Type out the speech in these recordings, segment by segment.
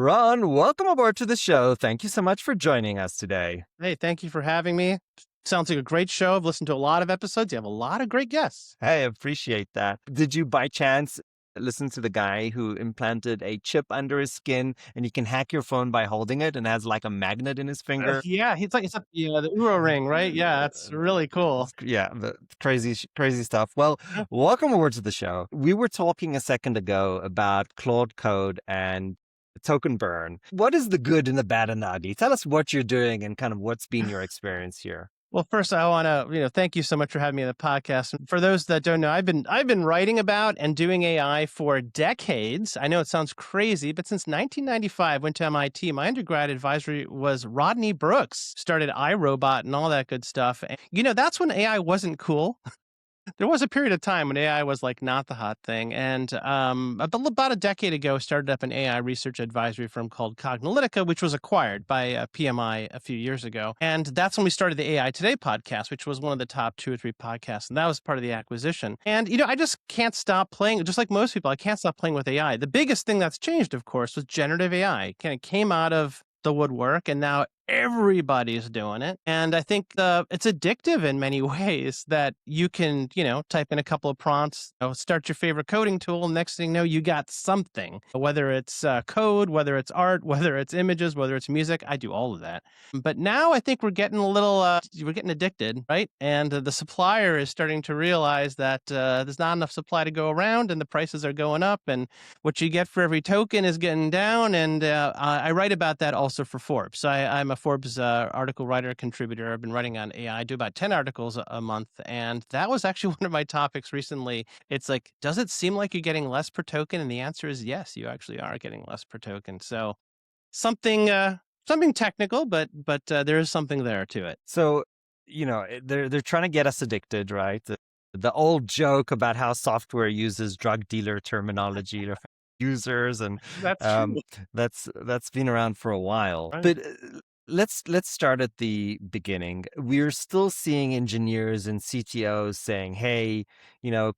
Ron, welcome aboard to the show. Thank you so much for joining us today. Hey, thank you for having me. Sounds like a great show. I've listened to a lot of episodes. You have a lot of great guests. Hey, I appreciate that. Did you by chance listen to the guy who implanted a chip under his skin and you can hack your phone by holding it and has like a magnet in his finger? Yeah, it's like the Uro ring, right? Yeah, that's really cool. Yeah, the crazy, crazy stuff. Well, welcome aboard to the show. We were talking a second ago about Claude Code and token burn. What is the good and the bad, Anagi? Tell us what you're doing and kind of what's been your experience here. Well, first I want to, thank you so much for having me on the podcast. And for those that don't know, I've been writing about and doing AI for decades. I know it sounds crazy, but since 1995, went to MIT. My undergrad advisory was Rodney Brooks, started iRobot and all that good stuff. And, that's when AI wasn't cool. There was a period of time when AI was like not the hot thing, and about a decade ago, started up an AI research advisory firm called Cognilytica, which was acquired by PMI a few years ago, and that's when we started the AI Today podcast, which was one of the top 2 or 3 podcasts, and that was part of the acquisition. And I just can't stop playing, just like most people, I can't stop playing with AI. The biggest thing that's changed, of course, was generative AI. Kind of came out of the woodwork, and now everybody's doing it. And I think it's addictive in many ways that you can, type in a couple of prompts, start your favorite coding tool. Next thing you know, you got something, whether it's code, whether it's art, whether it's images, whether it's music. I do all of that. But now I think we're getting we're getting addicted, right? And the supplier is starting to realize that there's not enough supply to go around and the prices are going up. And what you get for every token is getting down. And I write about that also for Forbes. So I'm a Forbes article writer, contributor. I've been writing on AI. I do about 10 articles a month. And that was actually one of my topics recently. It's like, does it seem like you're getting less per token? And the answer is yes, you actually are getting less per token. So something technical, but there is something there to it. So, they're trying to get us addicted, right? The old joke about how software uses drug dealer terminology to users, and That's um, true. that's been around for a while. Right. But let's start at the beginning. We're still seeing engineers and CTOs saying, "Hey,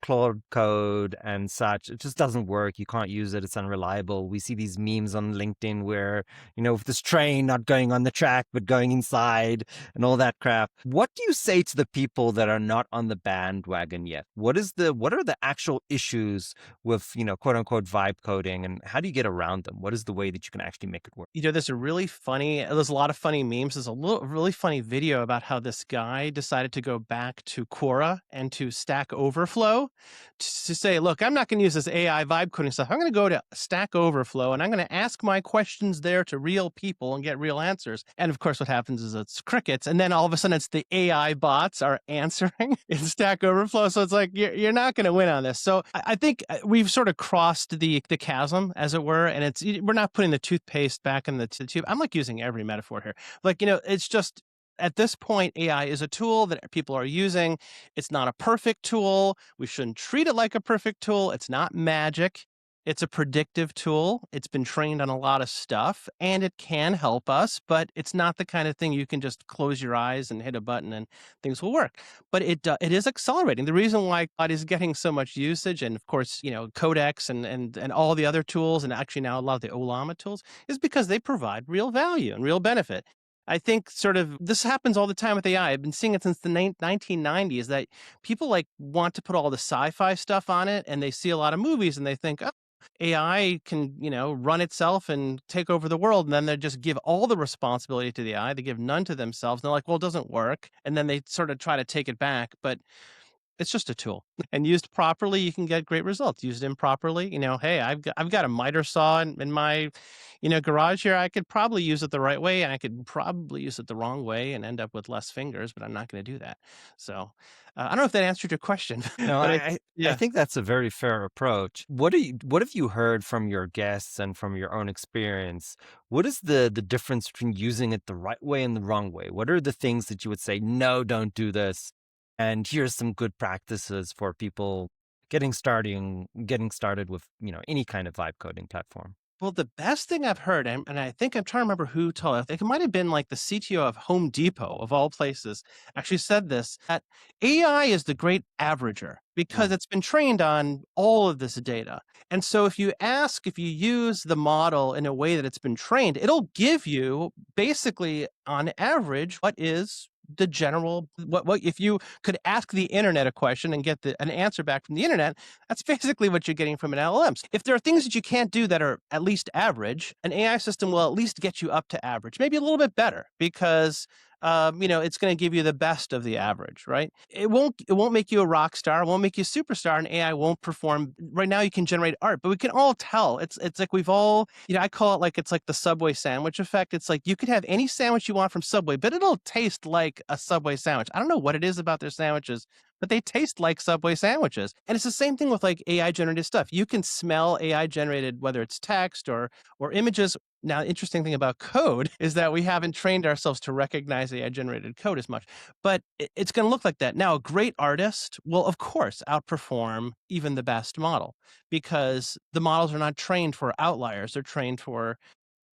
Claude Code and such, it just doesn't work. You can't use it. It's unreliable." We see these memes on LinkedIn where, with this train not going on the track but going inside and all that crap. What do you say to the people that are not on the bandwagon yet? What are the actual issues with, quote unquote vibe coding, and how do you get around them? What is the way that you can actually make it work? There's a lot of funny memes. There's a really funny video about how this guy decided to go back to Quora and to Stack Overflow to say, look, I'm not going to use this AI vibe coding stuff. I'm going to go to Stack Overflow and I'm going to ask my questions there to real people and get real answers. And of course, what happens is it's crickets. And then all of a sudden it's the AI bots are answering in Stack Overflow. So it's like, you're not going to win on this. So I think we've sort of crossed the chasm, as it were. And we're not putting the toothpaste back in the tube. I'm like using every metaphor here. Like, it's just, at this point, AI is a tool that people are using. It's not a perfect tool. We shouldn't treat it like a perfect tool. It's not magic. It's a predictive tool. It's been trained on a lot of stuff and it can help us, but it's not the kind of thing you can just close your eyes and hit a button and things will work. But it is accelerating. The reason why Cloud is getting so much usage, and of course, Codex and all the other tools, and actually now a lot of the Olama tools, is because they provide real value and real benefit. I think sort of this happens all the time with AI. I've been seeing it since the 1990s that people like want to put all the sci-fi stuff on it, and they see a lot of movies and they think, oh, AI can, run itself and take over the world. And then they just give all the responsibility to the AI. They give none to themselves. And they're like, well, it doesn't work. And then they sort of try to take it back. But it's just a tool, and used properly, you can get great results. Used improperly, hey, I've got a miter saw in my, garage here. I could probably use it the right way, and I could probably use it the wrong way and end up with less fingers. But I'm not going to do that. So I don't know if that answered your question, No, but I yeah. think that's a very fair approach. What have you heard from your guests and from your own experience? What is the difference between using it the right way and the wrong way? What are the things that you would say, no, don't do this? And here's some good practices for people getting started with, any kind of vibe coding platform. Well, the best thing I've heard, and I think I'm trying to remember who told. I think it might have been like the CTO of Home Depot, of all places, actually said this, that AI is the great averager because Mm. it's been trained on all of this data. And so if you use the model in a way that it's been trained, it'll give you basically on average what is the general what if you could ask the internet a question and get an answer back from the internet, that's basically what you're getting from an LLM. If there are things that you can't do that are at least average, an AI system will at least get you up to average, maybe a little bit better, because it's going to give you the best of the average, right? It won't make you a rock star, it won't make you a superstar, and AI won't perform. Right now, you can generate art, but we can all tell. It's like we've all, I call it like it's like the Subway sandwich effect. It's like you could have any sandwich you want from Subway, but it'll taste like a Subway sandwich. I don't know what it is about their sandwiches, but they taste like Subway sandwiches. And it's the same thing with like AI generated stuff. You can smell AI generated, whether it's text or images. Now, interesting thing about code is that we haven't trained ourselves to recognize AI generated code as much, but it's going to look like that. Now, a great artist will, of course, outperform even the best model because the models are not trained for outliers. They're trained for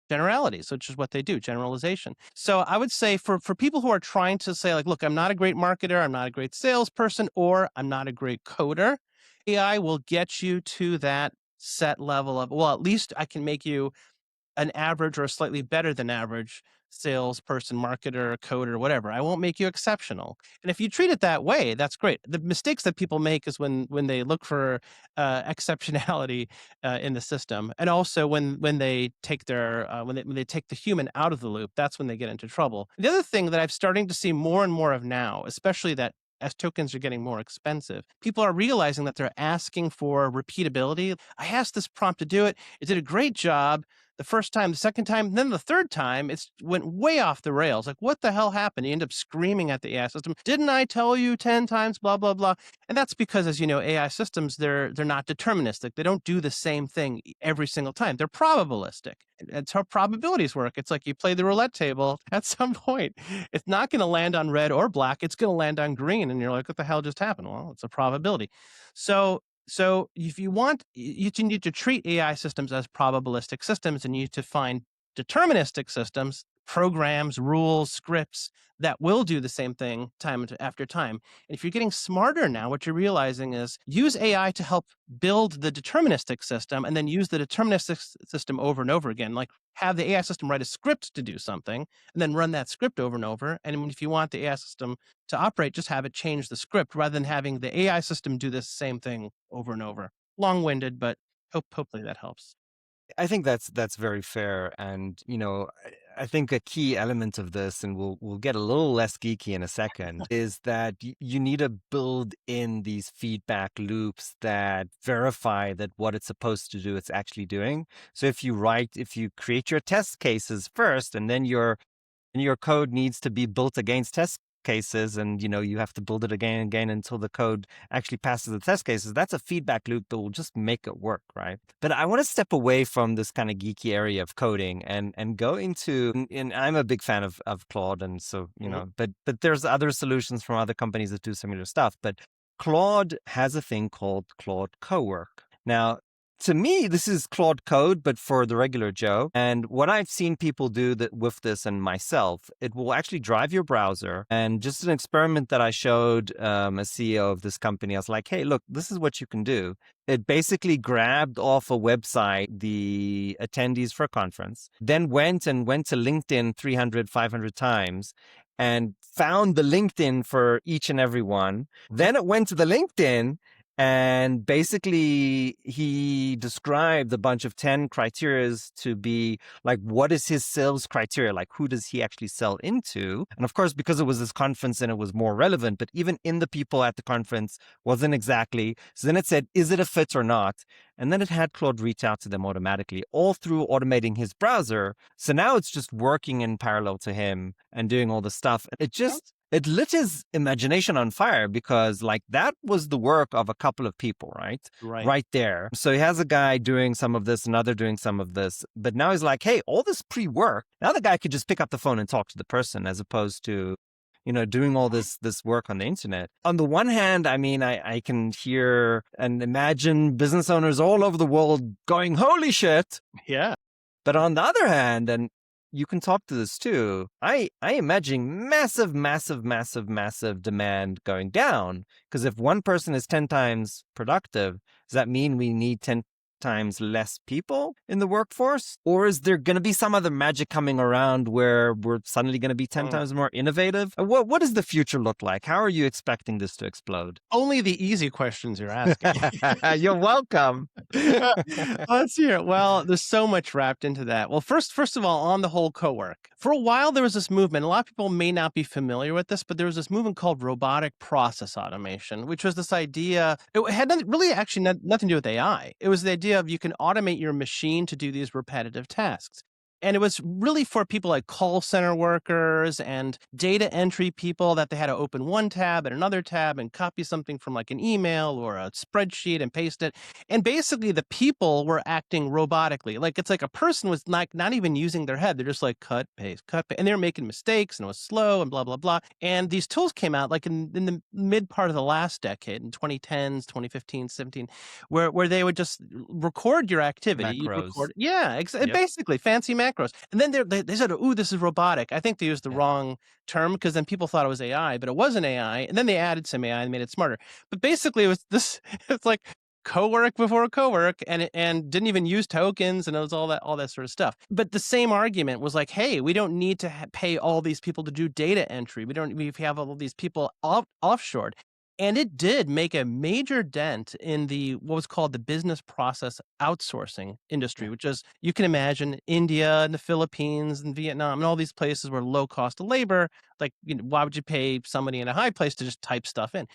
generalities, which is what they do, generalization. So I would say for people who are trying to say like, look, I'm not a great marketer, I'm not a great salesperson, or I'm not a great coder, AI will get you to that set level of, well, at least I can make you an average or a slightly better than average salesperson, marketer, coder, whatever. I won't make you exceptional. And if you treat it that way, that's great. The mistakes that people make is when they look for exceptionality in the system, and also when they take when they take the human out of the loop. That's when they get into trouble. The other thing that I'm starting to see more and more of now, especially that as tokens are getting more expensive, people are realizing that they're asking for repeatability. I asked this prompt to do it. It did a great job the first time, the second time, then the third time, it's went way off the rails. Like, what the hell happened? You end up screaming at the AI system. Didn't I tell you 10 times, blah, blah, blah. And that's because, as you know, AI systems, they're not deterministic. They don't do the same thing every single time. They're probabilistic. That's how probabilities work. It's like you play the roulette table. At some point, it's not going to land on red or black. It's going to land on green. And you're like, what the hell just happened? Well, it's a probability. So if you want, you need to treat AI systems as probabilistic systems, and you need to find deterministic systems, programs, rules, scripts that will do the same thing time after time. And if you're getting smarter now, what you're realizing is use AI to help build the deterministic system and then use the deterministic system over and over again. Like have the AI system write a script to do something and then run that script over and over. And if you want the AI system to operate, just have it change the script rather than having the AI system do this same thing over and over. Long-winded, but hopefully that helps. I think that's very fair, and I think a key element of this, and we'll get a little less geeky in a second, is that you need to build in these feedback loops that verify that what it's supposed to do, it's actually doing. So if you create your test cases first, and then your code needs to be built against test cases, and you have to build it again and again until the code actually passes the test cases, that's a feedback loop that will just make it work, right? But I want to step away from this kind of geeky area of coding and go into, and I'm a big fan of Claude, and so Mhm. but there's other solutions from other companies that do similar stuff. But Claude has a thing called Claude Cowork. Now, to me, this is Claude code, but for the regular Joe. And what I've seen people do with this, and myself, it will actually drive your browser. And just an experiment that I showed a CEO of this company, I was like, hey, look, this is what you can do. It basically grabbed off a website the attendees for a conference, then went to LinkedIn 300, 500 times and found the LinkedIn for each and every one. Then it went to the LinkedIn, and basically, he described a bunch of 10 criterias to be like, what is his sales criteria? Like, who does he actually sell into? And of course, because it was this conference and it was more relevant, but even in the people at the conference wasn't exactly. So then it said, is it a fit or not? And then it had Claude reach out to them automatically, all through automating his browser. So now it's just working in parallel to him and doing all the stuff. It lit his imagination on fire, because like that was the work of a couple of people, right? Right. Right there. So he has a guy doing some of this, another doing some of this, but now he's like, hey, all this pre-work, now the guy could just pick up the phone and talk to the person, as opposed to doing all this work on the internet. On the one hand, I mean, I can hear and imagine business owners all over the world going, "Holy shit!" Yeah. But on the other hand, and you can talk to this too, I imagine massive, massive, massive, massive demand going down. Because if one person is 10 times productive, does that mean we need 10 times less people in the workforce? Or is there going to be some other magic coming around where we're suddenly going to be 10 Mm. times more innovative? What does the future look like? How are you expecting this to explode? Only the easy questions you're asking. You're welcome. Let's hear it. Well, there's so much wrapped into that. Well, first of all, on the whole co-work. For a while, there was this movement. A lot of people may not be familiar with this, but there was this movement called robotic process automation, which was this idea. It had nothing, really actually nothing to do with AI. It was the idea of you can automate your machine to do these repetitive tasks. And it was really for people like call center workers and data entry people that they had to open one tab and another tab and copy something from like an email or a spreadsheet and paste it. And basically the people were acting robotically. Like it's like a person was not even using their head. They're just like cut, paste. And they were making mistakes and it was slow and blah, blah, blah. And these tools came out like in the mid part of the last decade, in 2010s, 2015, 17, where they would just record your activity. You'd Macros. record, yeah, Yep. basically fancy macros. And then they said, "Ooh, this is robotic." I think they used the Yeah. wrong term because then people thought it was AI, but it wasn't AI. And then they added some AI and made it smarter. But basically, it was this. It's like co-work before co-work, and didn't even use tokens, and it was all that sort of stuff. But the same argument was like, "Hey, we don't need to pay all these people to do data entry. We have all these people offshored." And it did make a major dent in the what was called the business process outsourcing industry, Yeah. which is, you can imagine, India and the Philippines and Vietnam and all these places where low cost of labor. Like, why would you pay somebody in a high place to just type stuff in?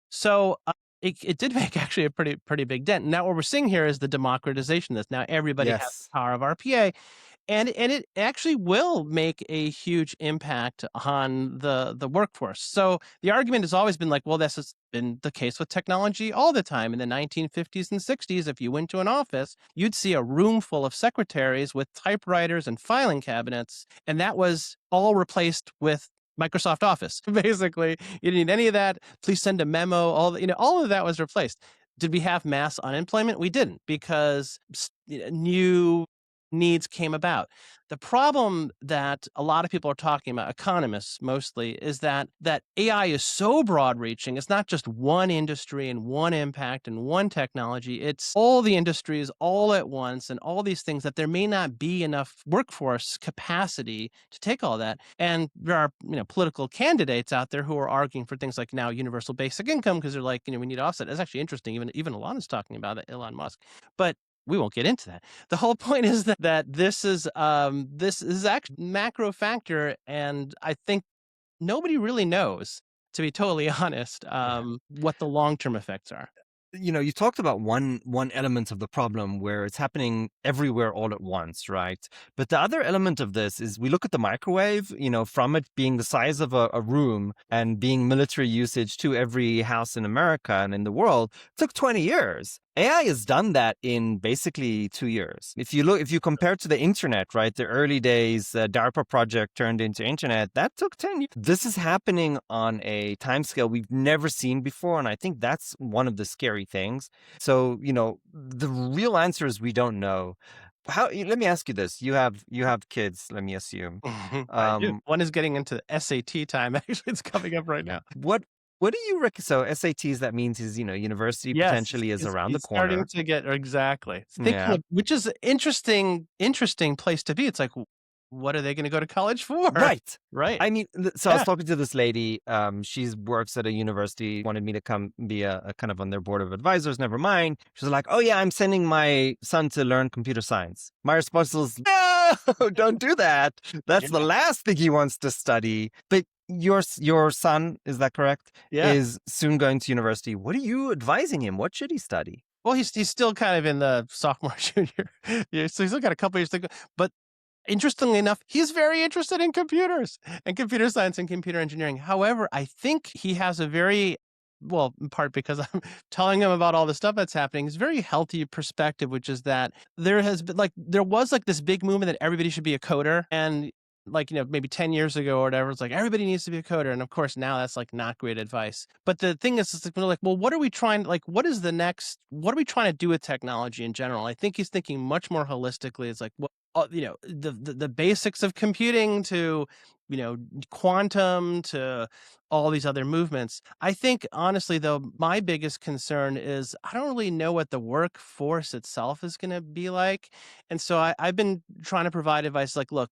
So it did make actually a pretty big dent. Now what we're seeing here is the democratization of this. Now everybody has the Yes. power of RPA, and it actually will make a huge impact on the workforce. So the argument has always been like, well, this has been the case with technology all the time. In the 1950s and 60s, if you went to an office, you'd see a room full of secretaries with typewriters and filing cabinets, and that was all replaced with Microsoft Office. Basically, you didn't need any of that. Please send a memo. All of that was replaced. Did we have mass unemployment? We didn't, because new needs came about. The problem that a lot of people are talking about, economists mostly, is that AI is so broad reaching. It's not just one industry and one impact and one technology. It's all the industries all at once and all these things, that there may not be enough workforce capacity to take all that. And there are, political candidates out there who are arguing for things like now universal basic income, because they're like, we need to offset. It's actually interesting. Even Elon is talking about it, Elon Musk. But we won't get into that. The whole point is that this is actually macro factor, and I think nobody really knows, to be totally honest, Yeah. what the long term effects are. You talked about one element of the problem where it's happening everywhere all at once, right? But the other element of this is we look at the microwave, from it being the size of a room and being military usage to every house in America and in the world, it took 20 years. AI has done that in basically 2 years. If you compare to the internet, right? The early days, DARPA project turned into internet, that took 10 years. This is happening on a timescale we've never seen before. And I think that's one of the scary things. So, the real answer is we don't know. Let me ask you this. You have kids, let me assume. I do. Um, One is getting into SAT time. Actually, it's coming up right now. what do you reckon? So SATs, that means university Yes, potentially is around the he's starting corner. to get exactly thinking Yeah. of, which is interesting place to be. It's like, what are they going to go to college for? Right. Right? I mean, so I was Yeah. talking to this lady. She works at a university, wanted me to come be a kind of on their board of advisors. Never mind. She was like, "Oh yeah, I'm sending my son to learn computer science." My response was, "No, don't do that. That's the Yeah. last thing he wants to study." But your son, is that correct? Yeah. Is soon going to university. What are you advising him? What should he study? Well, he's still kind of in the sophomore junior. Yeah, so he's still got a couple years to go. But interestingly enough, he's very interested in computers and computer science and computer engineering. However, I think he has a very, well, in part because I'm telling him about all the stuff that's happening, is very healthy perspective, which is that there was like this big movement that everybody should be a coder. And like, maybe 10 years ago or whatever, it's like everybody needs to be a coder. And of course, now that's like not great advice. But the thing is, it's like, we're like, well, what are we trying, like, what are we trying to do with technology in general? I think he's thinking much more holistically. It's like, well, the basics of computing to, you know, quantum to all these other movements. I think honestly, though, my biggest concern is I don't really know what the workforce itself is going to be like. And so I've been trying to provide advice like, look,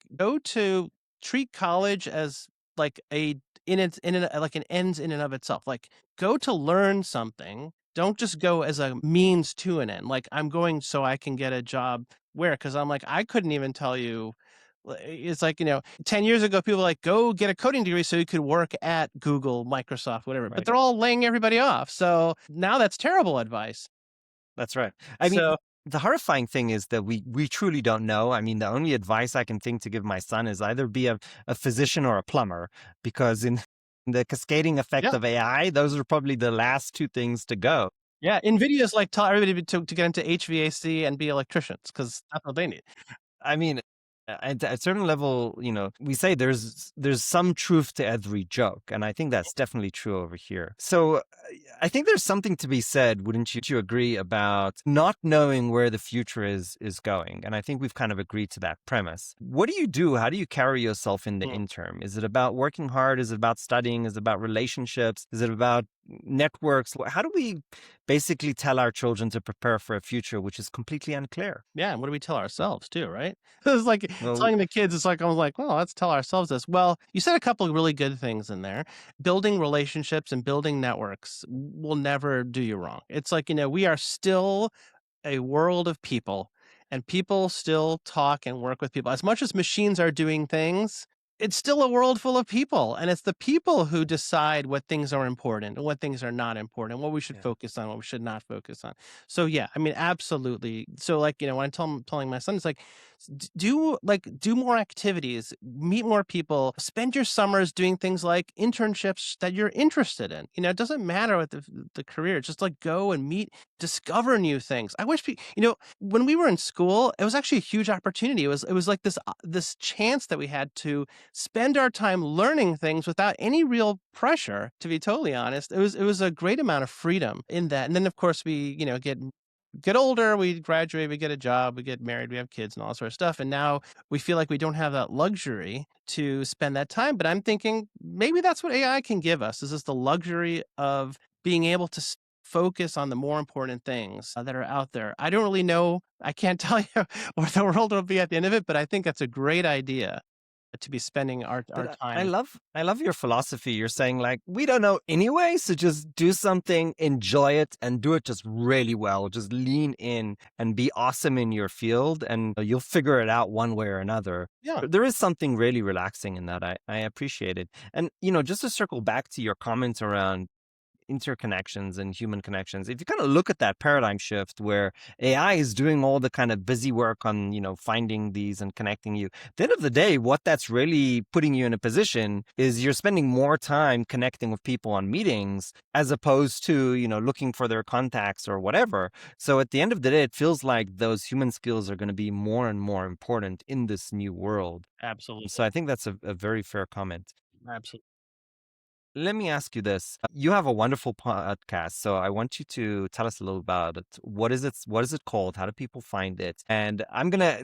treat college as like like an ends in and of itself. Like go to learn something. Don't just go as a means to an end. Like I'm going so I can get a job where, because I'm like, I couldn't even tell you. It's like, 10 years ago, people were like, go get a coding degree so you could work at Google, Microsoft, whatever. But Right. they're all laying everybody off. So now that's terrible advice. That's right. I mean, So the horrifying thing is that we truly don't know. I mean, the only advice I can think to give my son is either be a physician or a plumber, because in the cascading effect yeah. of AI, those are probably the last two things to go. Yeah, NVIDIA is like tell everybody to get into HVAC and be electricians because that's what they need. I mean, at a certain level, we say there's some truth to every joke, and I think that's definitely true over here. So I think there's something to be said, wouldn't you agree, about not knowing where the future is going? And I think we've kind of agreed to that premise. What do you do? How do you carry yourself in the Mm. interim? Is it about working hard? Is it about studying? Is it about relationships? Is it about networks? How do we basically tell our children to prepare for a future which is completely unclear? Yeah, and what do we tell ourselves too, right? It's like Well, telling the kids, it's like I was like, well, let's tell ourselves this. Well, you said a couple of really good things in there. Building relationships and building networks will never do you wrong. It's like, we are still a world of people and people still talk and work with people. As much as machines are doing things, it's still a world full of people. And it's the people who decide what things are important and what things are not important, what we should yeah. focus on, what we should not focus on. So yeah, I mean, absolutely. So like, when telling my son, it's like, do more activities, meet more people, spend your summers doing things like internships that you're interested in. It doesn't matter what the career, just like go and meet, discover new things. I wish when we were in school, it was actually a huge opportunity. It was like this chance that we had to spend our time learning things without any real pressure, to be totally honest. It was a great amount of freedom in that. And then of course we, get older, we graduate, we get a job, we get married, we have kids and all sort of stuff. And now we feel like we don't have that luxury to spend that time. But I'm thinking maybe that's what AI can give us, is just the luxury of being able to focus on the more important things that are out there. I don't really know. I can't tell you what the world will be at the end of it, but I think that's a great idea to be spending our But I time. love I love your philosophy. You're saying like we don't know anyway, so just do something, enjoy it, and do it just really well. Just lean in and be awesome in your field, and you'll figure it out one way or another. Yeah, There is something really relaxing in that. I appreciate it. And just to circle back to your comments around interconnections and human connections. If you kind of look at that paradigm shift where AI is doing all the kind of busy work on, finding these and connecting you, at the end of the day, what that's really putting you in a position is you're spending more time connecting with people on meetings as opposed to, looking for their contacts or whatever. So at the end of the day, it feels like those human skills are going to be more and more important in this new world. So absolutely. I think that's a very fair comment. Absolutely. Let me ask you this. You have a wonderful podcast, so I want you to tell us a little about it. What is it? What is it called? How do people find it? And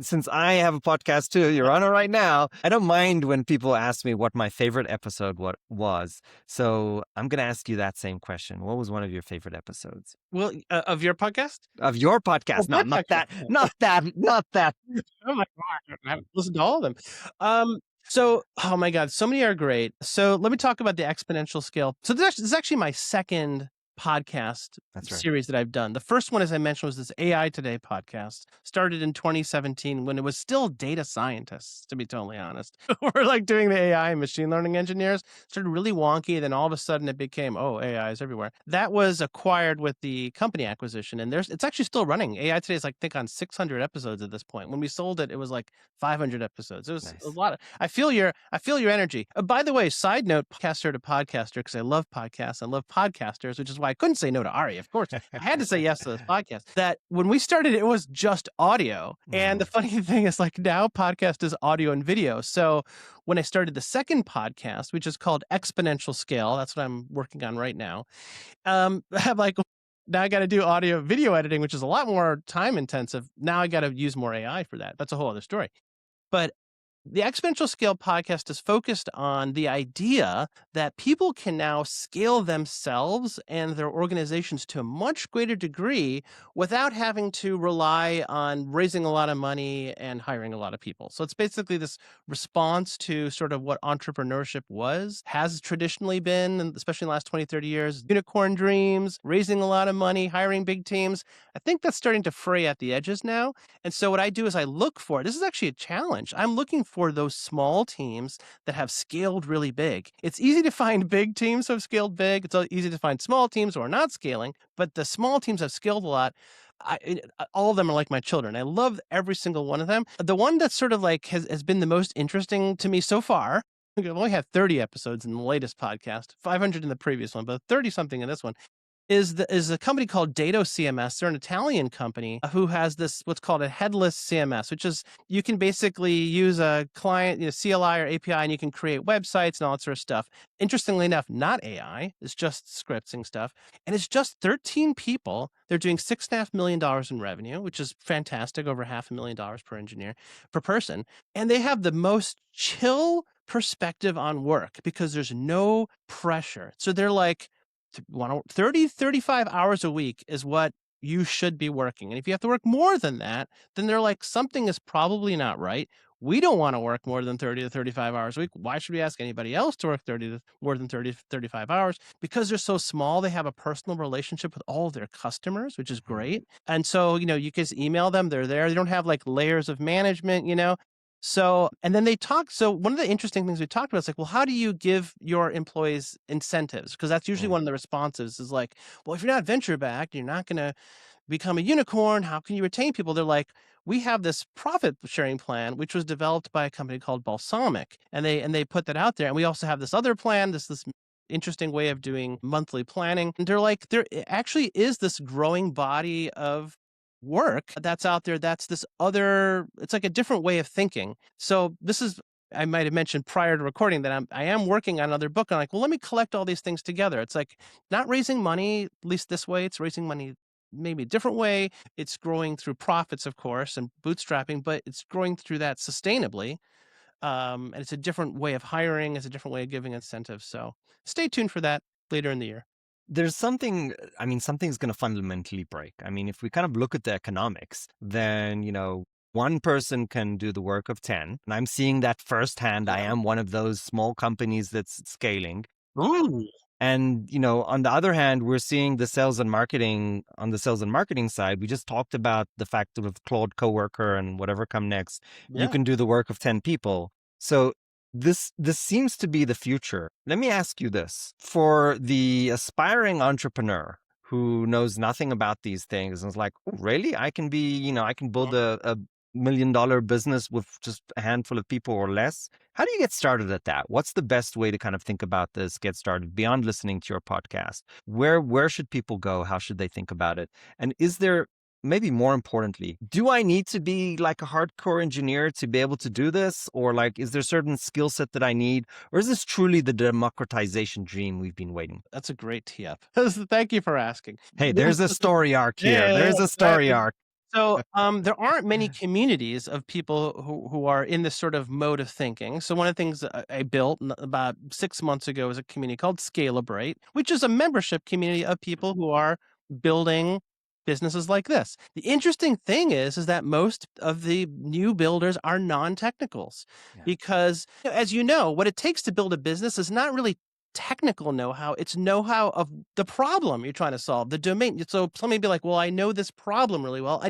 since I have a podcast too, you're on it right now. I don't mind when people ask me what my favorite episode was. So I'm gonna ask you that same question. What was one of your favorite episodes Well, of your podcast? of your Oh, podcast? my Not not podcast. that, not that, not that. Oh my god, I haven't listened to all of them. Oh my god, so many are great. So let me talk about the exponential scale. So this is actually my second podcast That's right. series that I've done. The first one, as I mentioned, was this AI Today podcast. Started in 2017 when it was still data scientists, to be totally honest. We're like doing the AI and machine learning engineers. Started really wonky. Then all of a sudden it became, oh, AI is everywhere. That was acquired with the company acquisition. And it's actually still running. AI Today is like, I think on 600 episodes at this point. When we sold it, it was like 500 episodes. It was a Nice. lot. I feel your energy. By the way, side note, podcaster to podcaster, because I love podcasts. I love podcasters, which is why why I couldn't say no to Ari. Of course, I had to say yes to this podcast. That when we started, it was just audio. And the Mhm. funny thing is, like, now podcast is audio and video. So when I started the second podcast, which is called Exponential Scale, that's what I'm working on right now. I'm like, now I got to do audio video editing, which is a lot more time intensive. Now I got to use more AI for that. That's a whole other story. But the Exponential Scale podcast is focused on the idea that people can now scale themselves and their organizations to a much greater degree without having to rely on raising a lot of money and hiring a lot of people. So it's basically this response to sort of what entrepreneurship has traditionally been, and especially in the last 20, 30 years, unicorn dreams, raising a lot of money, hiring big teams. I think that's starting to fray at the edges now. And so what I do is I look for, this is actually a challenge. I'm looking for those small teams that have scaled really big. It's easy to find big teams who have scaled big. It's easy to find small teams who are not scaling, but the small teams have scaled a lot. All of them are like my children. I love every single one of them. The one that sort of like has been the most interesting to me so far, I've only had 30 episodes in the latest podcast, 500 in the previous one, but 30 something in this one, is a company called Dato CMS. They're an Italian company who has this what's called a headless CMS, which is you can basically use a client, CLI or API, and you can create websites and all that sort of stuff. Interestingly enough, not AI. It's just scripting stuff, and it's just 13 people. They're doing $6.5 million in revenue, which is fantastic. Over $500,000 per engineer per person, and they have the most chill perspective on work because there's no pressure. So they're like 30, 35 hours a week is what you should be working. And if you have to work more than that, then they're like, something is probably not right. We don't want to work more than 30 to 35 hours a week. Why should we ask anybody else to work 30 to more than 30 to 35 hours? Because they're so small, they have a personal relationship with all of their customers, which is Mhm. great. And so, you can just email them, they're there. They don't have like layers of management. So, and then they talk. So, one of the interesting things we talked about is like, well, how do you give your employees incentives? Because that's usually Mm. one of the responses is like, well, if you're not venture backed, you're not going to become a unicorn. How can you retain people? They're like, we have this profit sharing plan, which was developed by a company called Balsamic, and they put that out there. And we also have this other plan, this interesting way of doing monthly planning. And they're like, there actually is this growing body of work that's out there. That's this other, it's like a different way of thinking. So this is, I might have mentioned prior to recording that I am working on another book. I'm like, well, let me collect all these things together. It's like not raising money, at least this way. It's raising money maybe a different way. It's growing through profits, of course, and bootstrapping, but it's growing through that sustainably. And it's a different way of hiring. It's a different way of giving incentives. So stay tuned for that later in the year. There's something, I mean, something's going to fundamentally break. I mean, if we kind of look at the economics, then, one person can do the work of 10. And I'm seeing that firsthand. I Yeah. am one of those small companies that's scaling. Ooh. And, on the other hand, we're seeing the sales and marketing on the sales and marketing side. We just talked about the fact that with Claude Coworker and whatever come next, you Yeah. can do the work of 10 people. So this seems to be the future. Let me ask you this. For the aspiring entrepreneur who knows nothing about these things and is like, oh, really? I can be, I can build a $1 million business with just a handful of people or less. How do you get started at that? What's the best way to kind of think about this, get started beyond listening to your podcast? Where should people go? How should they think about it? And is there, maybe more importantly, do I need to be like a hardcore engineer to be able to do this? Or like, is there certain skill set that I need? Or is this truly the democratization dream we've been waiting for? That's a great tee up. Thank you for asking. Hey, there's a story arc here. Yeah, There's a yeah, story yeah. arc. So, there aren't many communities of people who are in this sort of mode of thinking. So one of the things I built about 6 months ago is a community called Scalabrate, which is a membership community of people who are building businesses like this. The interesting thing is that most of the new builders are non-technicals Yeah. because, as you know, what it takes to build a business is not really technical know-how. It's know-how of the problem you're trying to solve, the domain. So somebody be like, well, I know this problem really well.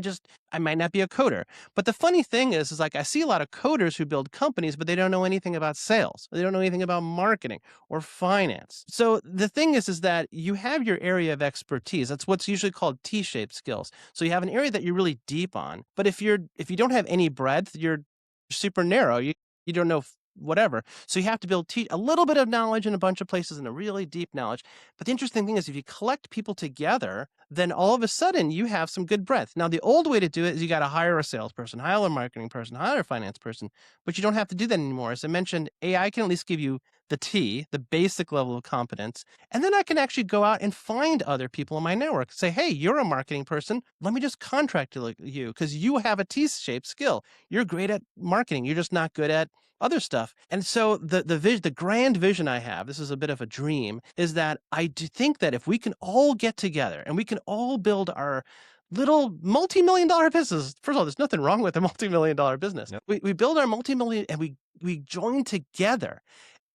I might not be a coder. But the funny thing is like, I see a lot of coders who build companies, but they don't know anything about sales. They don't know anything about marketing or finance. So the thing is that you have your area of expertise. That's what's usually called T-shaped skills. So you have an area that you're really deep on. But if you don't have any breadth, you're super narrow. You don't know whatever. So you have to build a little bit of knowledge in a bunch of places and a really deep knowledge. But the interesting thing is, if you collect people together, then all of a sudden you have some good breadth. Now, the old way to do it is you got to hire a salesperson, hire a marketing person, hire a finance person, but you don't have to do that anymore. As I mentioned, AI can at least give you the basic level of competence. And then I can actually go out and find other people in my network. Say, hey, you're a marketing person. Let me just contract you because you have a T-shaped skill. You're great at marketing. You're just not good at other stuff. And so the grand vision I have, this is a bit of a dream, is that I do think that if we can all get together and we can all build our little multi-million dollar business. First of all, there's nothing wrong with a multi-million dollar business. Yep. We build our multi-million and we join together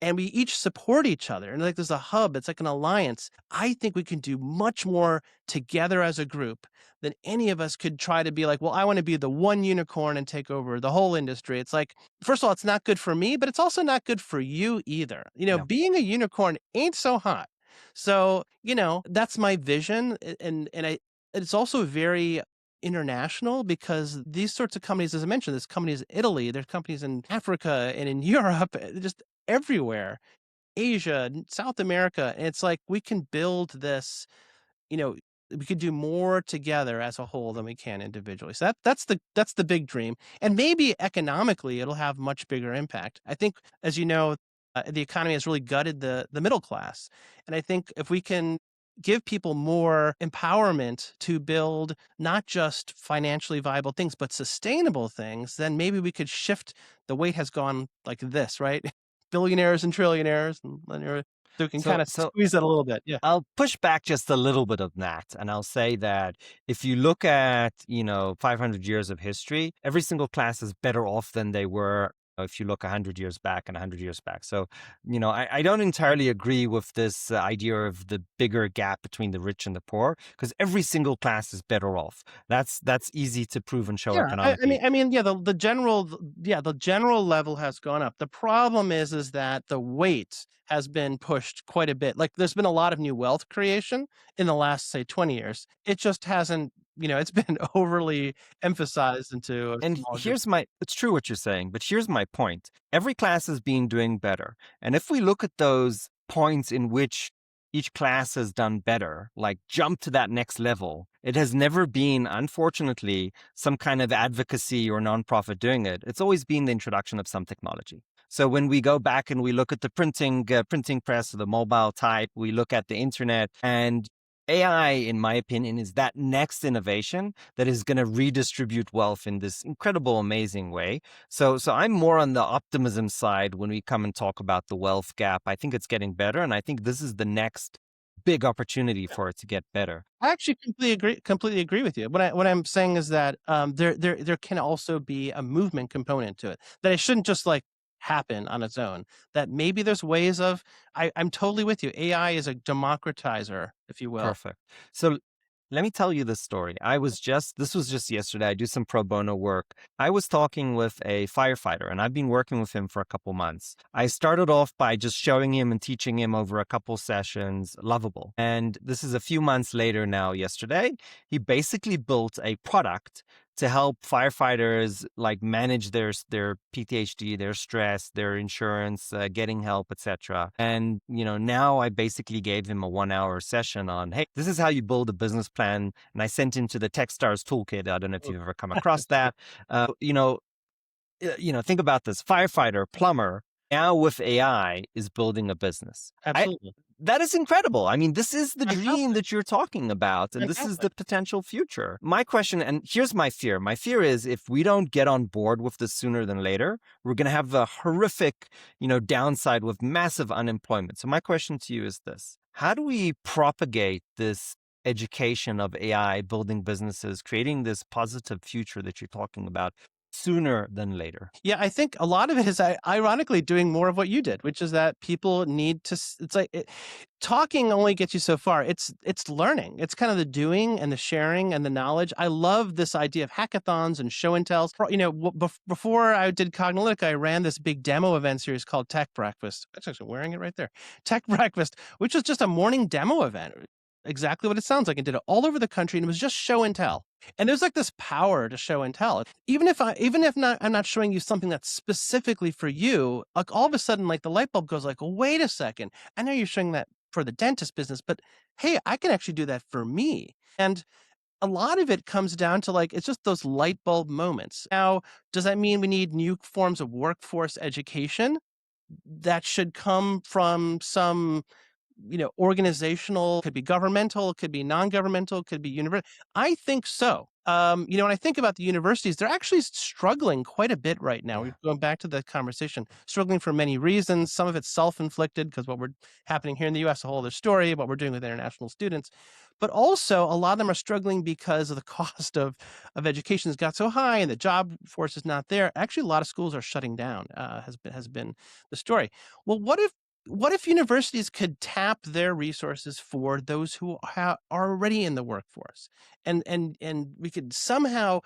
and we each support each other. And like there's a hub, it's like an alliance. I think we can do much more together as a group than any of us could try to be like, well, I want to be the one unicorn and take over the whole industry. It's like, first of all, it's not good for me, but it's also not good for you either. Yeah. Being a unicorn ain't so hot. So, that's my vision. It's also very international because these sorts of companies, as I mentioned, there's companies in Italy, there's companies in Africa and in Europe, just everywhere, Asia, South America. And it's like we can build this, you know, we could do more together as a whole than we can individually. So that's the big dream. And maybe economically it'll have much bigger impact. I think, as you know, the economy has really gutted the middle class. And I think if we can give people more empowerment to build not just financially viable things, but sustainable things, then maybe we could shift. The weight has gone like this, right? Billionaires and trillionaires, and so we can So kind of so squeeze that a little bit. Yeah. I'll push back just a little bit of that, and I'll say that if you look at, 500 years of history, every single class is better off than they were if you look 100 years back and 100 years back. So, I don't entirely agree with this idea of the bigger gap between the rich and the poor, because every single class is better off. That's easy to prove and show Yeah, I economically. mean, yeah, the general level has gone up. The problem is that the weight has been pushed quite a bit. Like, there's been a lot of new wealth creation in the last, say, 20 years. It just hasn't, it's been overly emphasized into a And small group. here's my it's true what you're saying, but here's my point. Every class has been doing better. And if we look at those points in which each class has done better, like jump to that next level, it has never been, unfortunately, some kind of advocacy or nonprofit doing it. It's always been the introduction of some technology. So when we go back and we look at the printing press or the mobile type, we look at the internet, and AI, in my opinion, is that next innovation that is going to redistribute wealth in this incredible, amazing way. So I'm more on the optimism side when we come and talk about the wealth gap. I think it's getting better, and I think this is the next big opportunity for it to get better. I actually completely agree with you. What I'm saying is that there can also be a movement component to it. That it shouldn't just like happen on its own. That maybe there's ways of. I'm totally with you. AI is a democratizer, if you will. Perfect. So let me tell you this story. This was just yesterday. I do some pro bono work. I was talking with a firefighter, and I've been working with him for a couple months. I started off by just showing him and teaching him over a couple sessions, Lovable. And this is a few months later now, yesterday. He basically built a product to help firefighters like manage their PTSD, their stress, their insurance, getting help, etc. And now I basically gave him a 1 hour session on, hey, this is how you build a business plan, and I sent him to the TechStars toolkit. I don't know if you've ever come across that. Think about this: firefighter, plumber, now with AI is building a business. Absolutely. That is incredible. I mean, this is the dream Fantastic. that you're talking about, and this is Fantastic. the potential future. My question, and here's my fear. My fear is if we don't get on board with this sooner than later, we're going to have a horrific, downside with massive unemployment. So my question to you is this: how do we propagate this education of AI, building businesses, creating this positive future that you're talking about sooner than later? Yeah, I think a lot of it is ironically doing more of what you did, which is that people need to. It's like talking only gets you so far. It's learning. It's kind of the doing and the sharing and the knowledge. I love this idea of hackathons and show and tells. Before I did Cognilytica, I ran this big demo event series called Tech Breakfast. I'm actually wearing it right there. Tech Breakfast, which was just a morning demo event. exactly what it sounds like and did it all over the country, and it was just show and tell. And there's like this power to show and tell. Even if not I'm not showing you something that's specifically for you, like all of a sudden like the light bulb goes like, well, wait a second. I know you're showing that for the dentist business, but hey, I can actually do that for me. And a lot of it comes down to like it's just those light bulb moments. Now, does that mean we need new forms of workforce education? That should come from some, organizational, could be governmental, could be non-governmental, could be univer I think so. When I think about the universities, they're actually struggling quite a bit right now. We're Yeah. going back to the conversation, struggling for many reasons. Some of it's self-inflicted because what we're happening here in the US, a whole other story, what we're doing with international students. But also a lot of them are struggling because of the cost of education has got so high and the job force is not there. Actually, a lot of schools are shutting down, has been the story. Well, what if universities could tap their resources for those who are already in the workforce, and we could somehow.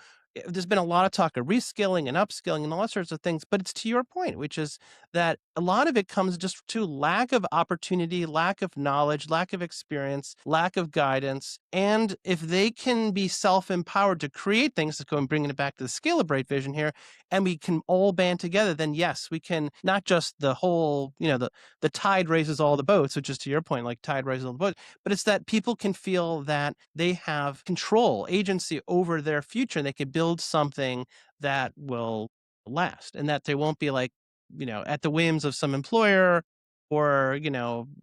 There's been a lot of talk of reskilling and upskilling and all sorts of things, but it's to your point, which is that a lot of it comes just to lack of opportunity, lack of knowledge, lack of experience, lack of guidance. And if they can be self-empowered to create things, let's go and bringing it back to the Scalable vision here, and we can all band together, then yes, we can not just the whole, the tide raises all the boats, which is to your point, like tide raises all the boats, but it's that people can feel that they have control, agency over their future, and they can build something that will last, and that they won't be like, at the whims of some employer, or,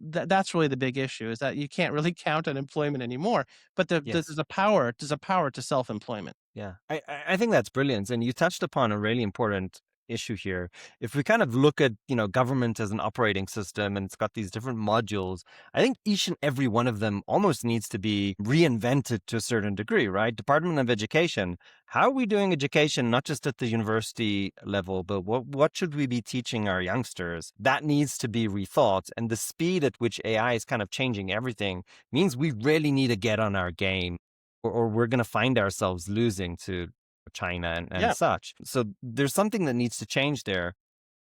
that's really the big issue is that you can't really count on employment anymore. But Yes. there's a power to self-employment. Yeah, I think that's brilliant, and you touched upon a really important issue here. If we kind of look at, government as an operating system and it's got these different modules, I think each and every one of them almost needs to be reinvented to a certain degree, right? Department of Education, how are we doing education not just at the university level, but what should we be teaching our youngsters? That needs to be rethought, and the speed at which AI is kind of changing everything means we really need to get on our game or we're going to find ourselves losing to China and Yeah, such. So there's something that needs to change there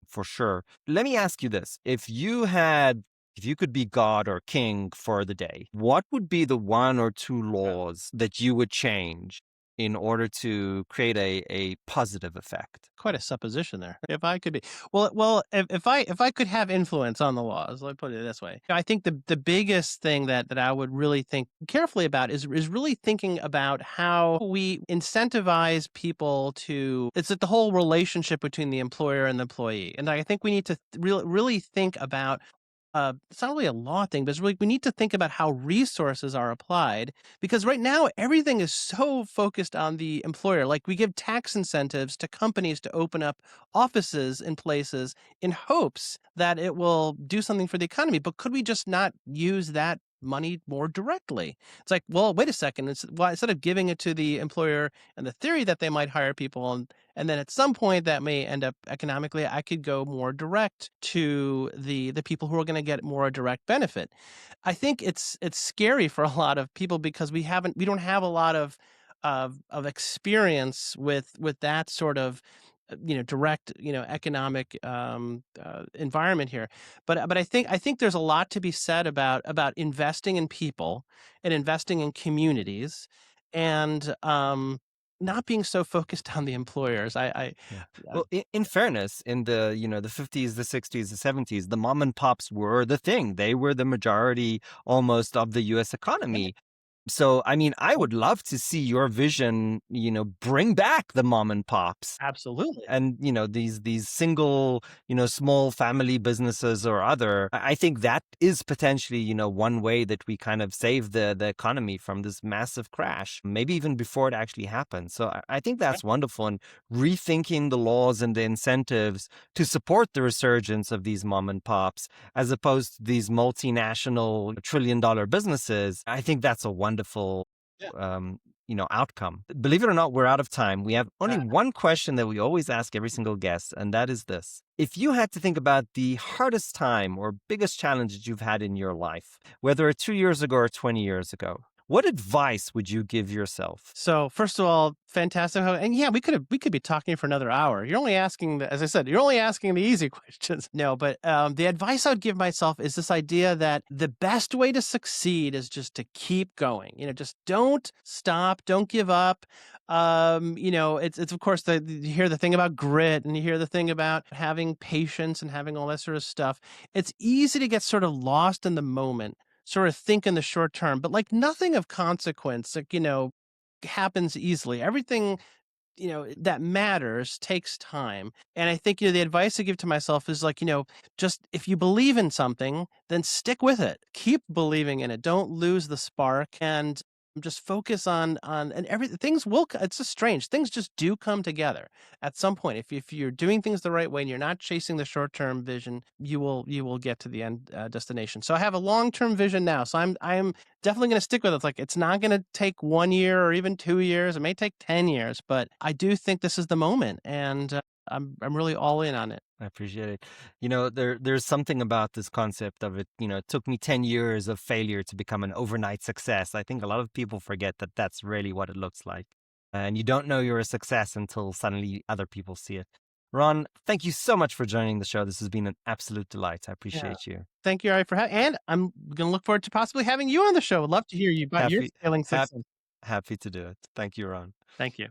for sure. Let me ask you this. If you could be God or king for the day, what would be the one or two yeah. laws that you would change in order to create a positive effect? Quite a supposition there. If I could be well, if I could have influence on the laws, let me put it this way. I think the biggest thing that I would really think carefully about is really thinking about how we incentivize people to. It's that the whole relationship between the employer and the employee, and I think we need to really think about it's not really a law thing, but it's really we need to think about how resources are applied, because right now everything is so focused on the employer. Like we give tax incentives to companies to open up offices in places in hopes that it will do something for the economy. But could we just not use that money more directly? It's like, well, wait a second. Instead of giving it to the employer and the theory that they might hire people, and then at some point that may end up economically, I could go more direct to the people who are going to get more direct benefit. I think it's scary for a lot of people because we don't have a lot of experience with that sort of direct economic environment here. But I think there's a lot to be said about investing in people and investing in communities, and not being so focused on the employers. Yeah. I Well, in fairness, in the, the 50s, the 60s, the 70s, the mom and pops were the thing. They were the majority almost of the US yeah, economy. So, I mean, I would love to see your vision, bring back the mom and pops absolutely. and these single small family businesses or other. I think that is potentially one way that we kind of save the economy from this massive crash, maybe even before it actually happens. So I think Yeah, that's wonderful, and rethinking the laws and the incentives to support the resurgence of these mom and pops as opposed to these multinational trillion-dollar businesses. I think that's a wonderful yeah. outcome. Believe it or not, we're out of time. We have only Uh, one question that we always ask every single guest, and that is this. If you had to think about the hardest time or biggest challenge that you've had in your life, whether it's 2 years ago or 20 years ago, What advice would you give yourself? So first of all, fantastic. And yeah, we could be talking for another hour. You're only asking as I said, you're only asking the easy questions. No, but the advice I would give myself is this idea that the best way to succeed is just to keep going. Just don't stop, don't give up. It's of course you hear the thing about grit and you hear the thing about having patience and having all that sort of stuff. It's easy to get sort of lost in the moment, sort of think in the short term, but like nothing of consequence, like, happens easily. Everything, that matters takes time. And I think, the advice I give to myself is like, just if you believe in something, then stick with it. Keep believing in it. Don't lose the spark and just focus on and everything. Things will it's just strange. Things just do come together at some point. If you're doing things the right way and you're not chasing the short-term vision, you will get to the end destination. So I have a long-term vision now. So I'm definitely going to stick with it. It's like it's not going to take 1 year or even 2 years. It may take 10 years, but I do think this is the moment, and I'm really all in on it. I appreciate it. There's something about this concept of it. It took me 10 years of failure to become an overnight success. I think a lot of people forget that that's really what it looks like. And you don't know you're a success until suddenly other people see it. Ron, thank you so much for joining the show. This has been an absolute delight. I Yeah. appreciate you. Thank you, Ari, for having. And I'm going to look forward to possibly having you on the show. Would love to hear you about your Happy, scaling hap, success. happy to do it. Thank you, Ron. Thank you.